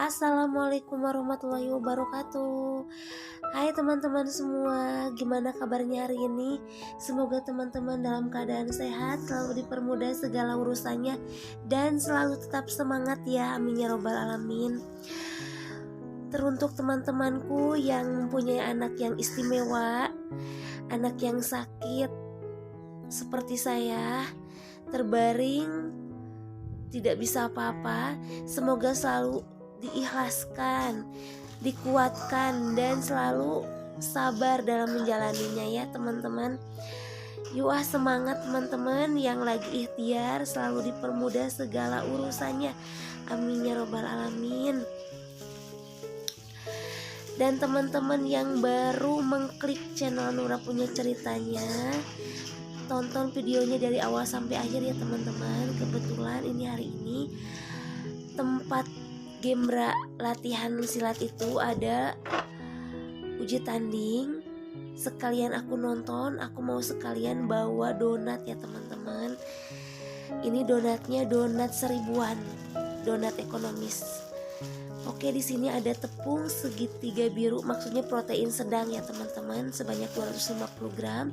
Assalamualaikum warahmatullahi wabarakatuh. Hai teman-teman semua, gimana kabarnya hari ini? Semoga teman-teman dalam keadaan sehat, selalu dipermudah segala urusannya, dan selalu tetap semangat ya, amin ya robbal alamin. Teruntuk teman-temanku yang mempunyai anak yang istimewa, anak yang sakit seperti saya, terbaring, tidak bisa apa-apa, semoga selalu diikhlaskan, dikuatkan, dan selalu sabar dalam menjalaninya ya teman-teman. Yuk semangat teman-teman yang lagi ikhtiar, selalu dipermudah segala urusannya, amin ya robbal alamin. Dan teman-teman yang baru mengklik channel Nura Punya Ceritanya, tonton videonya dari awal sampai akhir ya teman-teman. Kebetulan ini hari ini tempat Gemra latihan silat itu ada uji tanding. Sekalian aku nonton, aku mau sekalian bawa donat ya teman-teman. Ini donatnya donat 1000-an, donat ekonomis. Oke, di sini ada tepung segitiga biru, maksudnya protein sedang ya teman-teman, sebanyak 250 gram.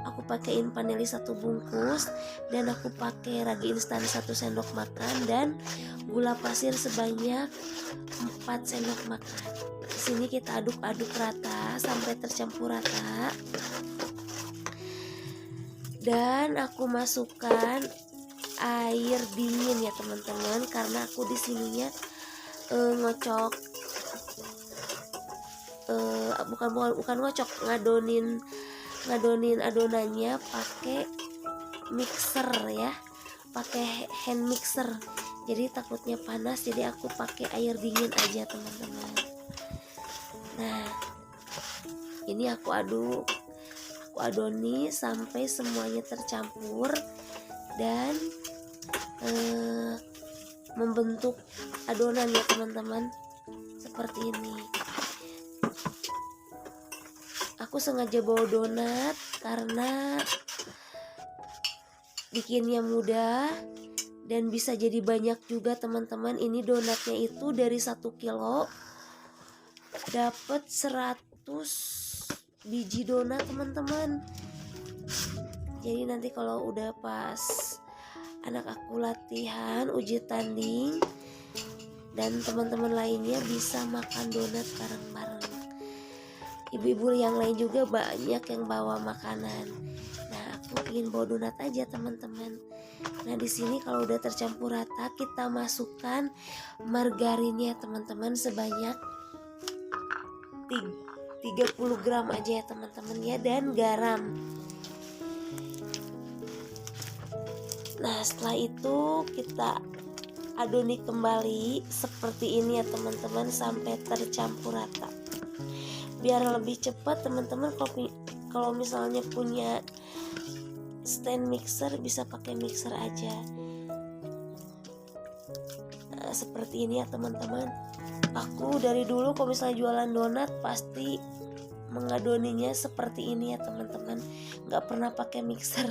Aku pakaiin paneli 1 bungkus, dan aku pakai ragi instan 1 sendok makan, dan gula pasir sebanyak 4 sendok makan. Di sini kita aduk-aduk rata sampai tercampur rata. Dan aku masukkan air dingin ya teman-teman, karena aku di sininya ngocok, bukan ngocok, ngadonin adonannya pakai mixer ya, pakai hand mixer. Jadi takutnya panas, jadi aku pakai air dingin aja teman-teman. Nah, ini aku adoni sampai semuanya tercampur dan membentuk adonan ya teman-teman, seperti ini. Aku sengaja bawa donat karena bikinnya mudah dan bisa jadi banyak juga teman-teman. Ini donatnya itu dari 1 kilo dapat 100 biji donat teman-teman. Jadi nanti kalau udah pas anak aku latihan uji tanding dan teman-teman lainnya bisa makan donat bareng-bareng. Ibu-ibu yang lain juga banyak yang bawa makanan. Nah, aku ingin bawa donat aja teman-teman. Nah, di sini kalau udah tercampur rata, kita masukkan margarinnya teman-teman sebanyak 30 gram aja ya teman-teman ya, dan garam. Nah, setelah itu kita adoni kembali seperti ini ya teman-teman sampai tercampur rata. Biar lebih cepat teman-teman, kalau misalnya punya stand mixer bisa pakai mixer aja. Nah, seperti ini ya teman-teman. Aku dari dulu kalau misalnya jualan donat pasti mengadoninya seperti ini ya teman-teman, nggak pernah pakai mixer.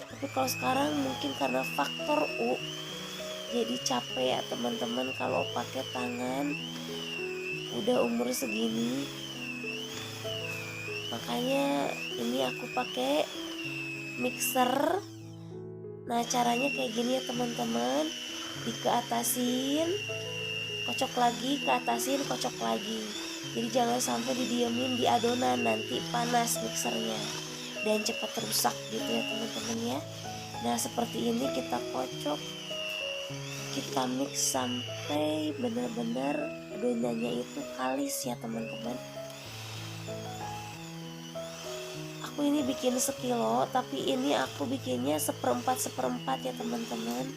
Tapi kalau sekarang mungkin karena faktor jadi capek ya teman-teman kalau pakai tangan, udah umur segini. Makanya ini aku pakai mixer. Nah, caranya kayak gini ya teman-teman, dikeatasin, kocok lagi, keatasin, kocok lagi. Jadi jangan sampai didiemin di adonan, nanti panas mixernya dan cepat rusak gitu ya teman-teman ya. Nah, seperti ini kita kocok, kita mix sampai benar-benar adonannya itu kalis ya teman-teman. Aku ini bikin 1 kilo, tapi ini aku bikinnya seperempat ya teman-teman,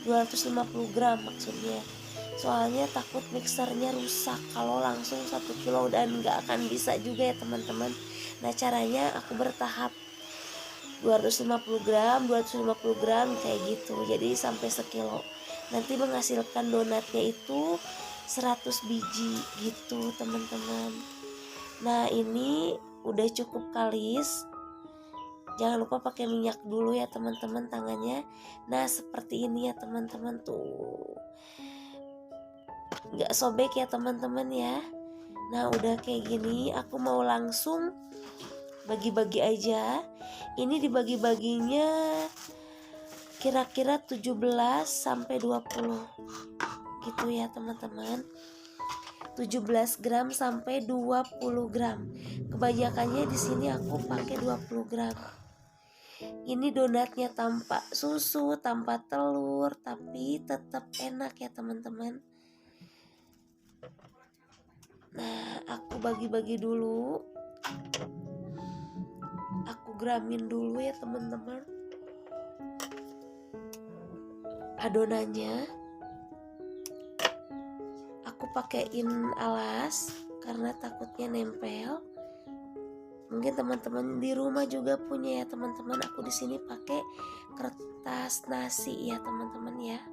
250 gram maksudnya. Soalnya takut mixernya rusak kalau langsung 1 kilo, dan gak akan bisa juga ya teman-teman. Nah, caranya aku bertahap. 250 gram 250 gram kayak gitu, jadi sampai sekilo. Nanti menghasilkan donatnya itu 100 biji gitu teman-teman. Nah ini udah cukup kalis, jangan lupa pakai minyak dulu ya teman-teman tangannya. Nah seperti ini ya teman-teman, tuh nggak sobek ya teman-teman ya. Nah udah kayak gini, aku mau langsung bagi-bagi aja. Ini dibagi-baginya kira-kira 17 sampai 20 gitu ya teman-teman. 17 gram sampai 20 gram. Kebanyakannya di sini aku pakai 20 gram. Ini donatnya tanpa susu, tanpa telur, tapi tetap enak ya teman-teman. Nah, aku bagi-bagi dulu. Aku gramin dulu ya teman-teman adonannya. Aku pakein alas karena takutnya nempel. Mungkin teman-teman di rumah juga punya ya teman-teman. Aku di sini pakai kertas nasi ya teman-teman ya.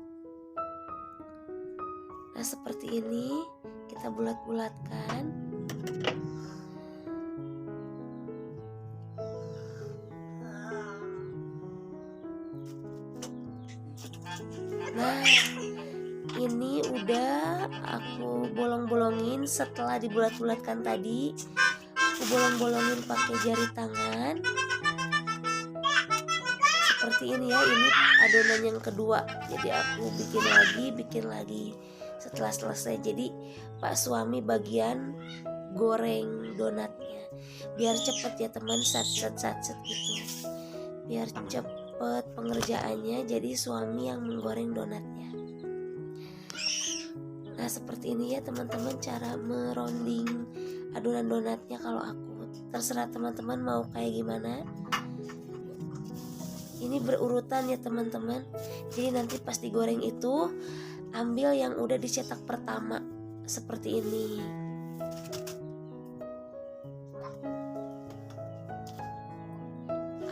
Nah seperti ini kita bulat-bulatkan. Nah ini udah aku bolong-bolongin. Setelah dibulat-bulatkan tadi, aku bolong-bolongin pakai jari tangan seperti ini ya. Ini adonan yang kedua, jadi aku bikin lagi setelah selesai. Jadi Pak suami bagian goreng donatnya biar cepet ya teman, set gitu, biar cepet pengerjaannya. Jadi suami yang menggoreng donatnya. Nah seperti ini ya teman-teman cara meronding adonan donatnya. Kalau aku, terserah teman-teman mau kayak gimana. Ini berurutan ya teman-teman. Jadi nanti pas digoreng itu ambil yang udah dicetak pertama seperti ini.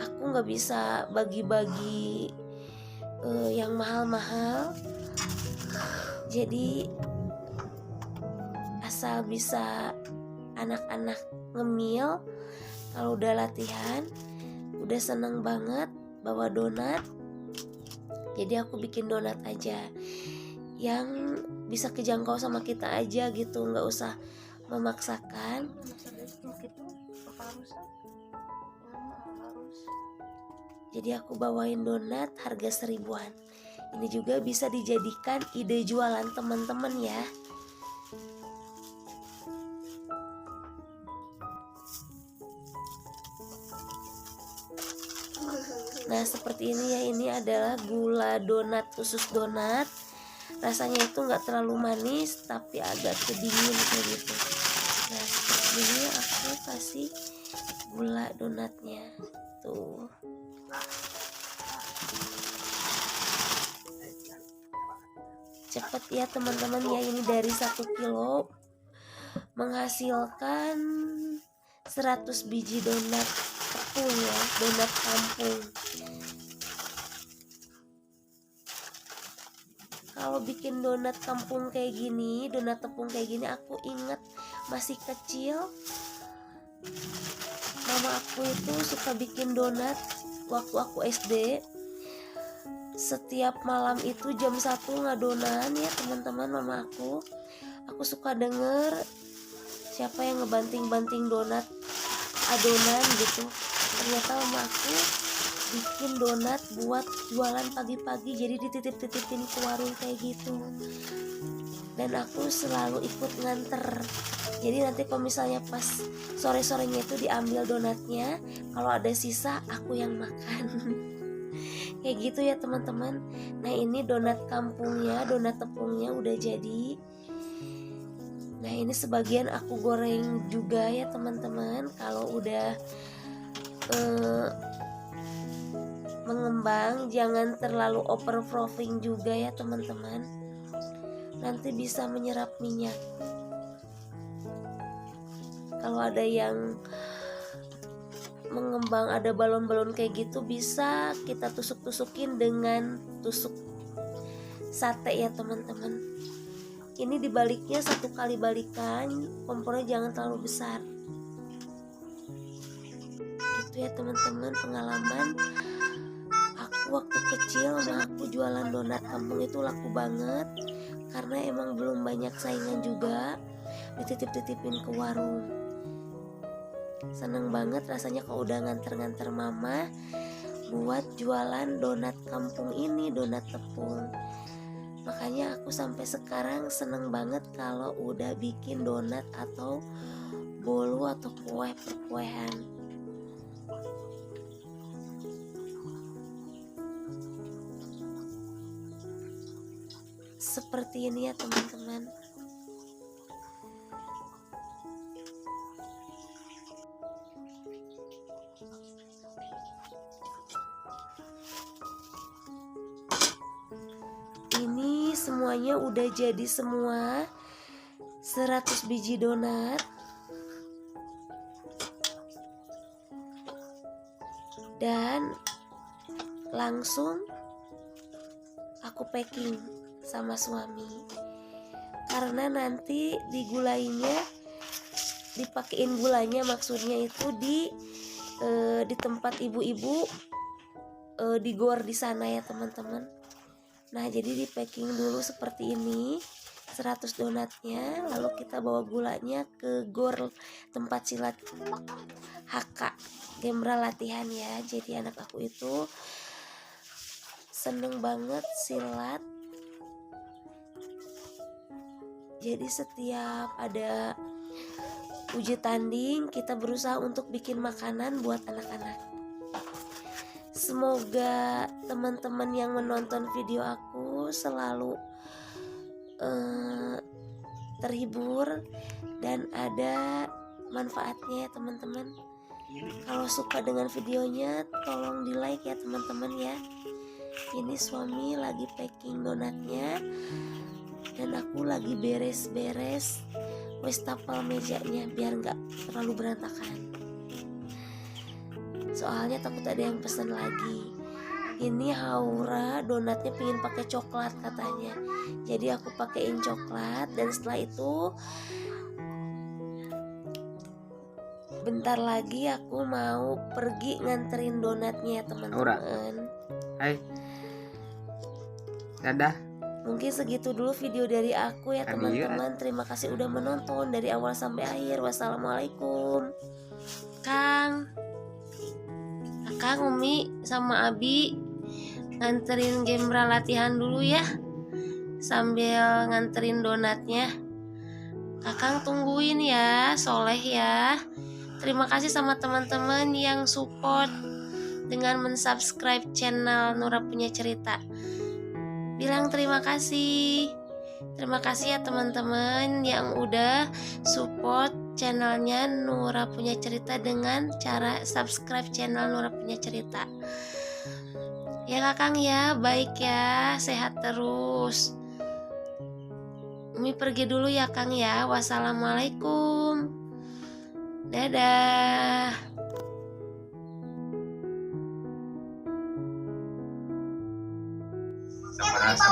Aku nggak bisa bagi-bagi yang mahal-mahal. Jadi asal bisa anak-anak ngemil kalau udah latihan, udah seneng banget bawa donat. Jadi aku bikin donat aja yang bisa kejangkau sama kita aja gitu, nggak usah memaksakan. Jadi aku bawain donat harga 1000-an. Ini juga bisa dijadikan ide jualan teman-teman ya. Nah seperti ini ya, ini adalah gula donat, khusus donat. Rasanya itu nggak terlalu manis tapi agak kedingin kayak gitu. Nah seperti ini aku kasih gula donatnya tuh. Cepet ya teman-teman ya, ini dari 1 kilo menghasilkan 100 biji donat tepung ya, donat kampung. Kalau bikin donat kampung kayak gini, donat tepung kayak gini, aku inget masih kecil mama aku itu suka bikin donat waktu aku SD. Setiap malam itu jam 1 ngadonan ya teman-teman mama aku. Aku suka denger siapa yang ngebanting-banting donat adonan gitu. Ternyata mama aku bikin donat buat jualan pagi-pagi, jadi dititip-titipin ke warung kayak gitu. Dan aku selalu ikut nganter. Jadi nanti kalau misalnya pas sore-sorenya itu diambil donatnya, kalau ada sisa aku yang makan. Kayak gitu ya teman-teman. Nah ini donat kampungnya, donat tepungnya udah jadi. Nah ini sebagian aku goreng juga ya teman-teman. Kalau udah mengembang, jangan terlalu overproofing juga ya teman-teman, nanti bisa menyerap minyak. Kalau ada yang mengembang, ada balon-balon kayak gitu, bisa kita tusuk-tusukin dengan tusuk sate ya teman-teman. Ini dibaliknya 1 kali balikan, kompornya jangan terlalu besar. Gitu ya teman-teman, pengalaman aku waktu kecil. Mama aku jualan donat kampung itu laku banget, karena emang belum banyak saingan juga, dititip-titipin ke warung. Seneng banget rasanya kalau udah nganter-nganter mama buat jualan donat kampung ini, donat tepung. Makanya aku sampai sekarang seneng banget kalau udah bikin donat atau bolu atau kue perkuehan. Seperti ini ya teman-teman. Ini semuanya udah jadi semua, 100 biji donat. Dan langsung aku packing sama suami, karena nanti digulainya, dipakein gulanya, maksudnya itu di tempat ibu-ibu, di gor di sana ya teman-teman. Nah jadi di packing dulu seperti ini 100 donatnya, lalu kita bawa gulanya ke gor tempat silat HK, Gemra latihan ya. Jadi anak aku itu seneng banget silat, jadi setiap ada uji tanding kita berusaha untuk bikin makanan buat anak-anak. Semoga teman-teman yang menonton video aku selalu terhibur dan ada manfaatnya ya teman-teman. Kalau suka dengan videonya tolong di like ya teman-teman ya. Ini suami lagi packing donatnya dan aku lagi beres-beres wastafel mejanya biar nggak terlalu berantakan. Soalnya takut ada yang pesen lagi. Ini Haura donatnya pengen pakai coklat katanya, jadi aku pakein coklat. Dan setelah itu bentar lagi aku mau pergi nganterin donatnya teman-teman. Hai, dadah. Mungkin segitu dulu video dari aku ya teman-teman. Terima kasih udah menonton dari awal sampai akhir. Wassalamualaikum. Kakang, Umi sama Abi nganterin Gemra latihan dulu ya, sambil nganterin donatnya. Kakang tungguin ya, soleh ya. Terima kasih sama teman-teman yang support dengan mensubscribe channel Nura Punya Cerita. Bilang terima kasih. Terima kasih ya teman-teman yang udah support channelnya Nura Punya Cerita dengan cara subscribe channel Nura Punya Cerita. Ya Kakang ya, baik ya, sehat terus. Umi pergi dulu ya Kang ya. Wassalamualaikum. Dadah. Sama rasa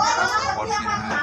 porsinya.